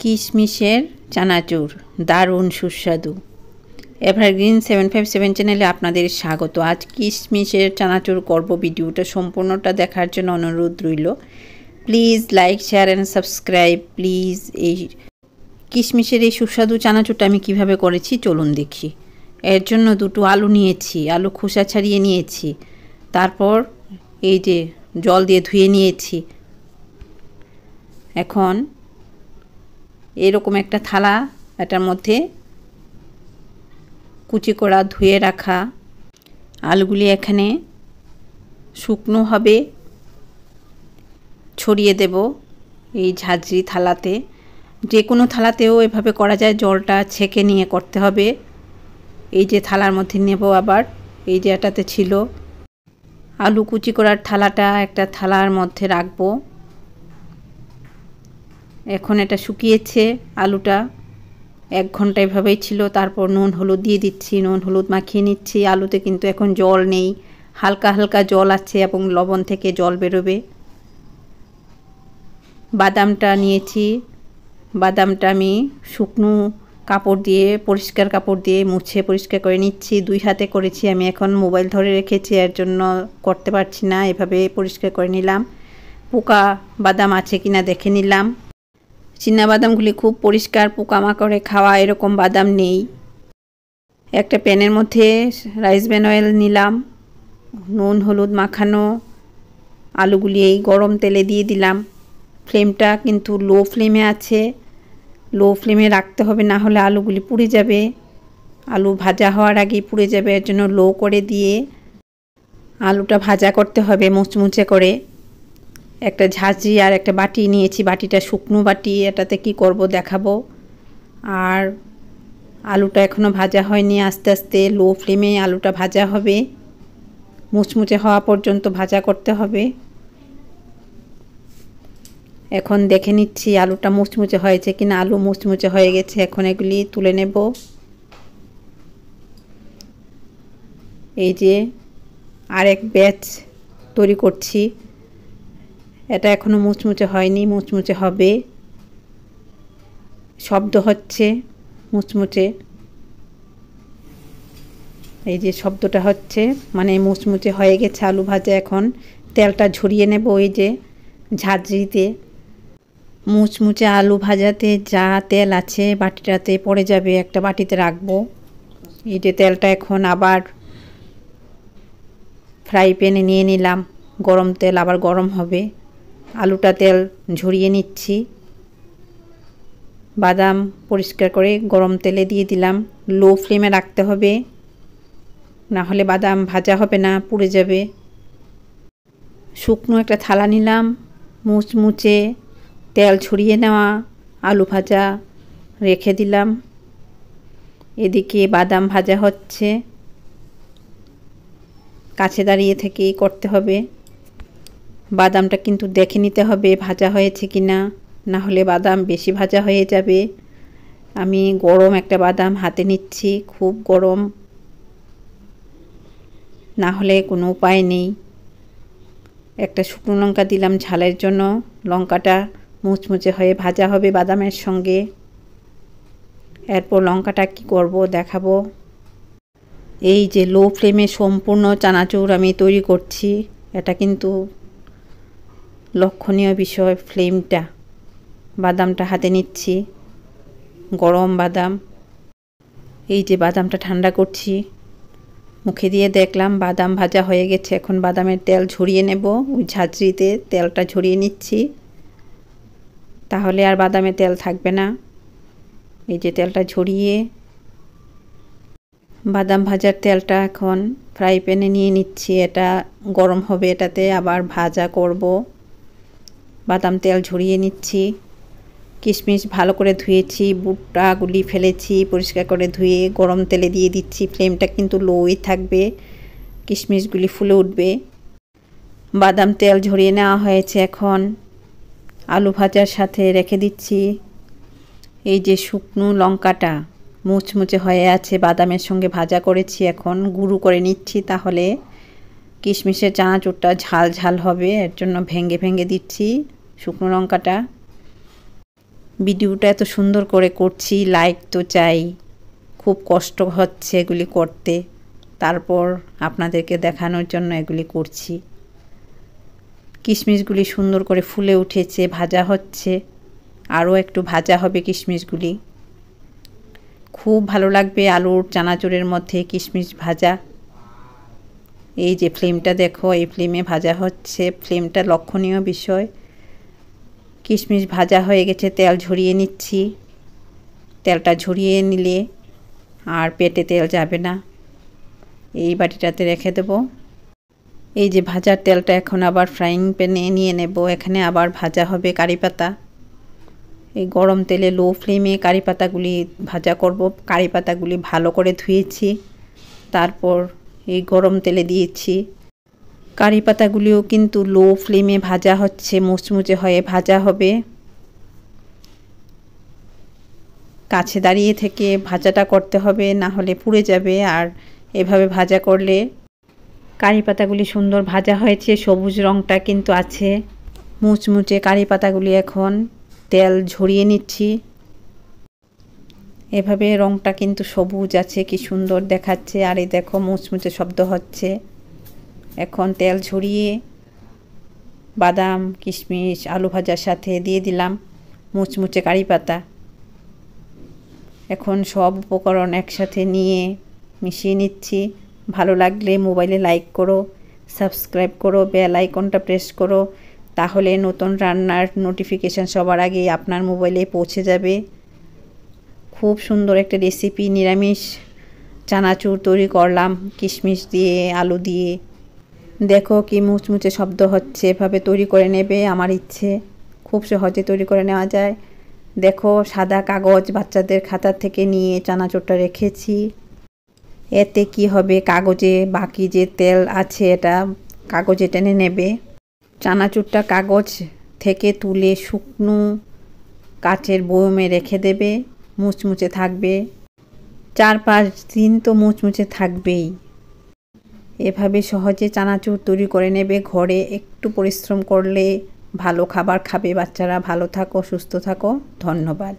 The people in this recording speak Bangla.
কিশমিশের চানাচুর দারুণ সুস্বাদু। এভারগ্রিন 757 চ্যানেলে আপনাদের স্বাগত। আজ কিশমিশের চানাচুর করব। ভিডিওটা সম্পূর্ণটা দেখার জন্য অনুরোধ রইল। Please like, share and subscribe please. এই কিশমিশের এই সুস্বাদু চানাচুরটা আমি কিভাবে করেছি চলুন দেখি। এর জন্য দুটো আলু নিয়েছি, আলু খোসা ছাড়িয়ে নিয়েছি। তারপর এই যে জল দিয়ে ধুয়ে নিয়েছি। এখন এরকম একটা থালা, এটার মধ্যে কুচি করা ধুয়ে রাখা আলুগুলি এখানে শুকনো হবে ছড়িয়ে দেব এই ঝাঁঝরি থালাতে। যে কোনো থালাতেও এভাবে করা যায়, জলটা ছেঁকে নিয়ে করতে হবে। এই যে থালার মধ্যে নেব, আবার এই যে এটাতে ছিল আলু কুচি করার থালাটা একটা থালার মধ্যে রাখবো। এখন এটা শুকিয়েছে আলুটা, 1 ঘন্টা এভাবেই ছিল। তারপর নুন হলুদ দিয়ে দিচ্ছি, নুন হলুদ মাখিয়ে নিচ্ছি। আলুতে কিন্তু এখন জল নেই, হালকা হালকা জল আছে এবং লবণ থেকে জল বেরোবে। বাদামটা নিয়েছি, বাদামটা আমি শুকনো কাপড় দিয়ে, পরিষ্কার কাপড় দিয়ে মুছে পরিষ্কার করে নিচ্ছি। 2 হাতে করেছি আমি, এখন মোবাইল ধরে রেখেছি, এর জন্য করতে পারছি না। এভাবে পরিষ্কার করে নিলাম। পোকা বাদাম আছে কিনা দেখে নিলাম। চীনা বাদামগুলি খুব পরিষ্কার, পোকামাকড়ে খাওয়া এরকম বাদাম নেই। একটা প্যানের মধ্যে রাইস ব্র্যান অয়েল নিলাম, নুন হলুদ মাখানো আলুগুলি এই গরম তেলে দিয়ে দিলাম। ফ্লেমটা কিন্তু লো ফ্লেমে আছে, লো ফ্লেমে রাখতে হবে, না হলে আলুগুলি পুড়ে যাবে। আলু ভাজা হওয়ার আগেই পুড়ে যাবে, এর জন্য লো করে দিয়ে আলুটা ভাজা করতে হবে মুচমুচে করে। একটা ঝাঁঝরি আর একটা বাটি নিয়েছি, বাটিটা শুকনো বাটি, এটাতে কি করব দেখাবো। আর আলুটা এখনও ভাজা হয়নি, আস্তে আস্তে লো ফ্লেমে আলুটা ভাজা হবে, মুচমুচে হওয়া পর্যন্ত ভাজা করতে হবে। এখন দেখে নিচ্ছি আলুটা মুচমুচে হয়েছে কিনা। আলু মুচমুচে হয়ে গেছে, এখন এগুলি তুলে নেব। এই যে আরেক ব্যাচ তৈরি করছি, এটা এখনও মুচমুচে হয়নি, মুচমুচে হবে। শব্দ হচ্ছে মুচমুচে, এই যে শব্দটা হচ্ছে, মানে মুচমুচে হয়ে গেছে আলু ভাজা। এখন তেলটা ঝরিয়ে নেব এই যে ঝাঁঝরিতে। মুচমুচে আলু ভাজাতে যা তেল আছে বাটিটাতে পড়ে যাবে, একটা বাটিতে রাখবো। এই যে তেলটা এখন আবার ফ্রাই প্যানে নিয়ে নিলাম, গরম তেল আবার গরম হবে। আলুটা তেল ঝরিয়ে নিচ্ছি, বাদাম পরিষ্কার করে গরম তেলে দিয়ে দিলাম। লো ফ্লেমে রাখতে হবে, না হলে বাদাম ভাজা হবে না, পুড়ে যাবে। শুকনো একটা থালা নিলাম, মুচমুচে তেল ছড়িয়ে নেওয়া আলু ভাজা রেখে দিলাম। এদিকে বাদাম ভাজা হচ্ছে, কাছে দাঁড়িয়ে থেকেই করতে হবে। বাদামটা কিন্তু দেখে নিতে হবে ভাজা হয়েছে কিনা, না হলে বাদাম বেশি ভাজা হয়ে যাবে। আমি গরম একটা বাদাম হাতে নিচ্ছি, খুব গরম, না হলে কোনো উপায় নেই। একটা শুকনো লঙ্কা দিলাম ঝালের জন্য, লঙ্কাটা মুচমুচে হয়ে ভাজা হবে বাদামের সঙ্গে। এরপর লঙ্কাটা কি করব দেখাবো। এই যে লো ফ্লেমে সম্পূর্ণ চানাচুর আমি তৈরি করছি, এটা কিন্তু লক্ষণীয় বিষয় ফ্লেমটা। বাদামটা হাতে নিচ্ছি, গরম বাদাম। এই যে বাদামটা ঠান্ডা করছি, মুখে দিয়ে দেখলাম বাদাম ভাজা হয়ে গেছে। এখন বাদামের তেল ঝরিয়ে নেব, ওই ঝাঁঝরিতে তেলটা ঝরিয়ে নিচ্ছি, তাহলে আর বাদামে তেল থাকবে না। এই যে তেলটা ঝরিয়ে বাদাম ভাজার তেলটা এখন ফ্রাই প্যানে নিয়ে নিচ্ছি, এটা গরম হবে, এটাতে আবার ভাজা করব। বাদাম তেল ঝরিয়ে নিচ্ছি। কিশমিশ ভালো করে ধুয়েছি, বুটটাগুলি ফেলেছি, পরিষ্কার করে ধুয়ে গরম তেলে দিয়ে দিচ্ছি। ফ্লেমটা কিন্তু লোই থাকবে, কিশমিশগুলি ফুলে উঠবে। বাদাম তেল ঝরিয়ে নেওয়া হয়েছে, এখন আলু ভাজার সাথে রেখে দিচ্ছি। এই যে শুকনো লঙ্কাটা মুচমুচে হয়ে আছে, বাদামের সঙ্গে ভাজা করেছি, এখন গুঁড়ো করে নিচ্ছি, তাহলে কিশমিশের চানাচুরটা ঝাল ঝাল হবে। এর জন্য ভেঙে ভেঙে দিচ্ছি শুকনো লঙ্কাটা। ভিডিওটা এত সুন্দর করে করছি, লাইক তো চাই, খুব কষ্ট হচ্ছে এগুলি করতে, তারপর আপনাদেরকে দেখানোর জন্য এগুলি করছি। কিশমিশগুলি সুন্দর করে ফুলে উঠেছে, ভাজা হচ্ছে, আরও একটু ভাজা হবে কিশমিশগুলি। খুব ভালো লাগবে আলুর চানাচুরের মধ্যে কিশমিশ ভাজা। এই যে ফ্লেমটা দেখো, এই ফ্লেমে ভাজা হচ্ছে, ফ্লেমটা লক্ষণীয় বিষয়। কিশমিশ ভাজা হয়ে গেছে, তেল ঝরিয়ে নিচ্ছি। তেলটা ঝরিয়ে নিলে আর পেটে তেল যাবে না। এই বাটিটাতে রেখে দেব। এই যে ভাজার তেলটা এখন আবার ফ্রাইং প্যানে নিয়ে নেব। এখানে আবার ভাজা হবে কারি পাতা। এই গরম তেলে লো ফ্লেমে কারি পাতাগুলি ভাজা করব। কারি পাতাগুলি ভালো করে ধুয়েছি, তারপর এই গরম তেলে দিয়েছি। কারি পাতাগুলিও কিন্তু লো ফ্লেমে ভাজা হচ্ছে, মুচমুচে হয়ে ভাজা হবে। কাছে দাঁড়িয়ে থেকে ভাজাটা করতে হবে, না হলে পুড়ে যাবে। আর এভাবে ভাজা করলে কারি পাতাগুলি সুন্দর ভাজা হয়েছে, সবুজ রঙটা কিন্তু আছে। মুচমুচে কারি পাতাগুলি এখন তেল ঝরিয়ে নিচ্ছি। এভাবে রঙটা কিন্তু সবুজ আছে, কি সুন্দর দেখাচ্ছে। আর এই দেখো মুচমুচে শব্দ হচ্ছে। এখন তেল ঝরিয়ে বাদাম, কিশমিশ, আলু ভাজার সাথে দিয়ে দিলাম মুচমুচে কারি পাতা। এখন সব উপকরণ একসাথে নিয়ে মিশিয়ে নিচ্ছি। ভালো লাগলে মোবাইলে লাইক করো, সাবস্ক্রাইব করো, বেল আইকনটা প্রেস করো, তাহলে নতুন রান্নার নোটিফিকেশান সবার আগে আপনার মোবাইলে পৌঁছে যাবে। খুব সুন্দর একটা রেসিপি, নিরামিষ চানাচুর তৈরি করলাম কিশমিশ দিয়ে, আলু দিয়ে। দেখো কি মুচমুচে শব্দ হচ্ছে। এভাবে তৈরি করে নেবে, আমার ইচ্ছে খুব সহজে তৈরি করে নেওয়া যায়। দেখো সাদা কাগজ বাচ্চাদের খাতা থেকে নিয়ে চানাচুরটা রেখেছি। এতে কি হবে, কাগজে বাকি যে তেল আছে এটা কাগজে টেনে নেবে। চানাচুরটা কাগজ থেকে তুলে শুকনো কাচের বয়মে রেখে দেবে, মুচমুচে থাকবে। 4-5 দিন তো মুচমুচে থাকবেই। এভাবে সহজে চানাচুর তৈরি করে নেবে ঘরে। একটু পরিশ্রম করলে ভালো খাবার খাবে বাচ্চারা। ভালো থাকো, সুস্থ থাকো, ধন্যবাদ।